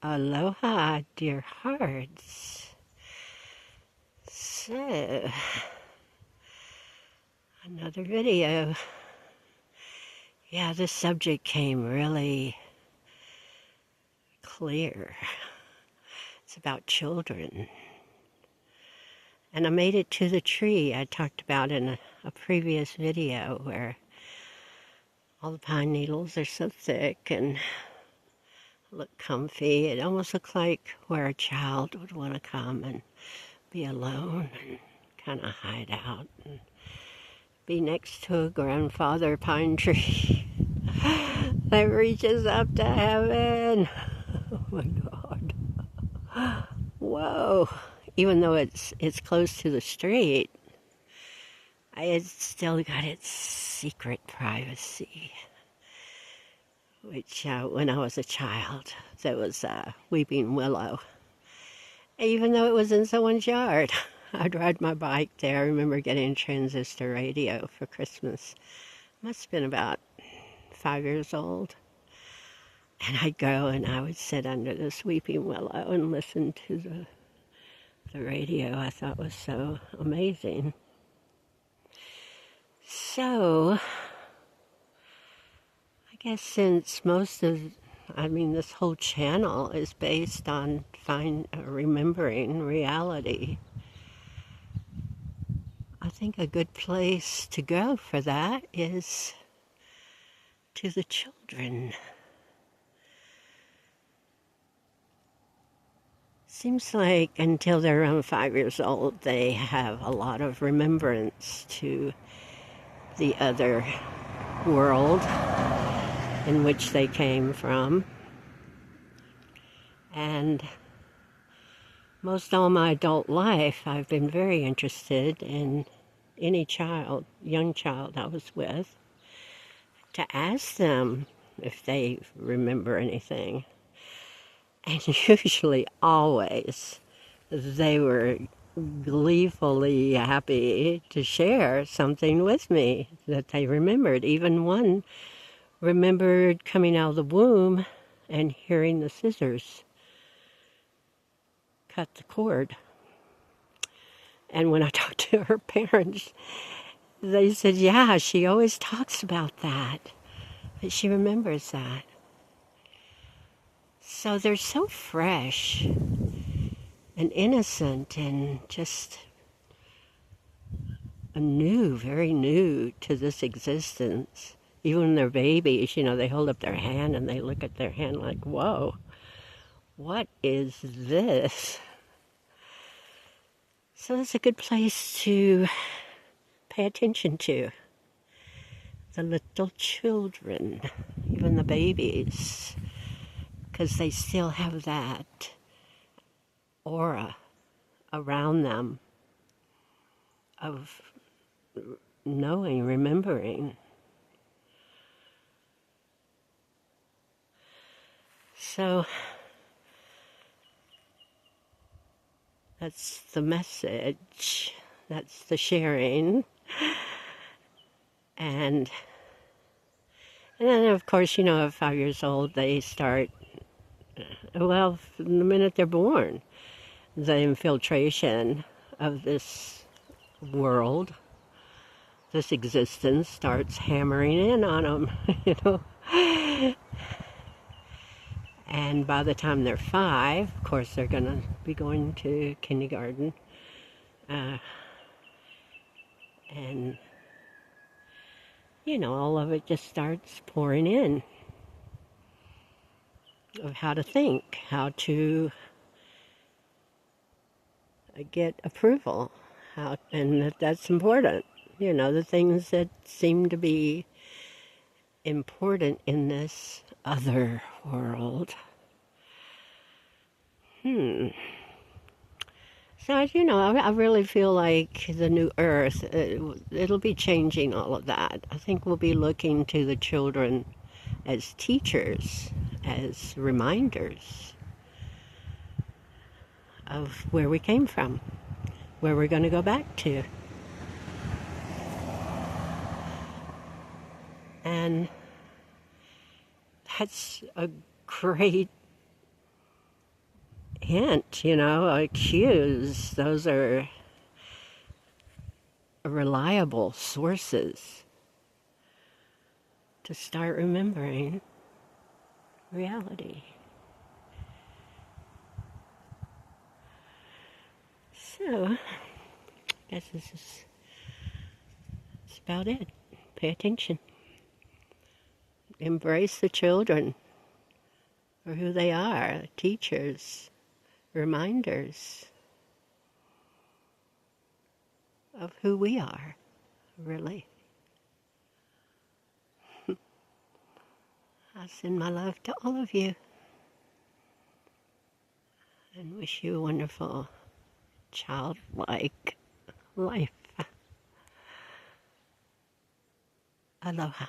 Aloha, dear hearts. So, another video. Yeah, this subject came really clear. It's about children. And I made it to the tree I talked about in a previous video where all the pine needles are so thick and look comfy. It almost looks like where a child would want to come and be alone and kind of hide out and be next to a grandfather pine tree that reaches up to heaven. Oh my God. Whoa. Even though it's close to the street, it's still got its secret privacy. Which, when I was a child, there was a weeping willow. Even though it was in someone's yard, I'd ride my bike there. I remember getting a transistor radio for Christmas. Must have been about 5 years old. And I'd go and I would sit under this weeping willow and listen to the radio. I thought was so amazing. So, I guess since this whole channel is based on remembering reality, I think a good place to go for that is to the children. Seems like until they're around 5 years old, they have a lot of remembrance to the other world in which they came from. And most all my adult life, I've been very interested in any young child I was with, to ask them if they remember anything. And usually, always, they were gleefully happy to share something with me that they remembered. Even one remembered coming out of the womb and hearing the scissors cut the cord. And when I talked to her parents, they said, yeah, she always talks about that, but she remembers that. So they're so fresh and innocent and just very new to this existence. Even when they're babies, they hold up their hand and they look at their hand like, whoa, what is this? So it's a good place to pay attention to the little children, even the babies, because they still have that aura around them of knowing, remembering. So that's the message, that's the sharing. And then, of course, at 5 years old, they start, the minute they're born, the infiltration of this world, this existence, starts hammering in on them, And by the time they're 5, of course, they're going to be going to kindergarten. And, all of it just starts pouring in of how to think, how to get approval, and that's important. The things that seem to be important in this other world. So, I really feel like the new earth, it'll be changing all of that. I think we'll be looking to the children as teachers, as reminders of where we came from, where we're going to go back to. And that's a great hint, cues. Those are reliable sources to start remembering reality. So, I guess that's about it. Pay attention. Embrace the children for who they are, teachers, reminders of who we are, really. I send my love to all of you and wish you a wonderful, childlike life. Aloha.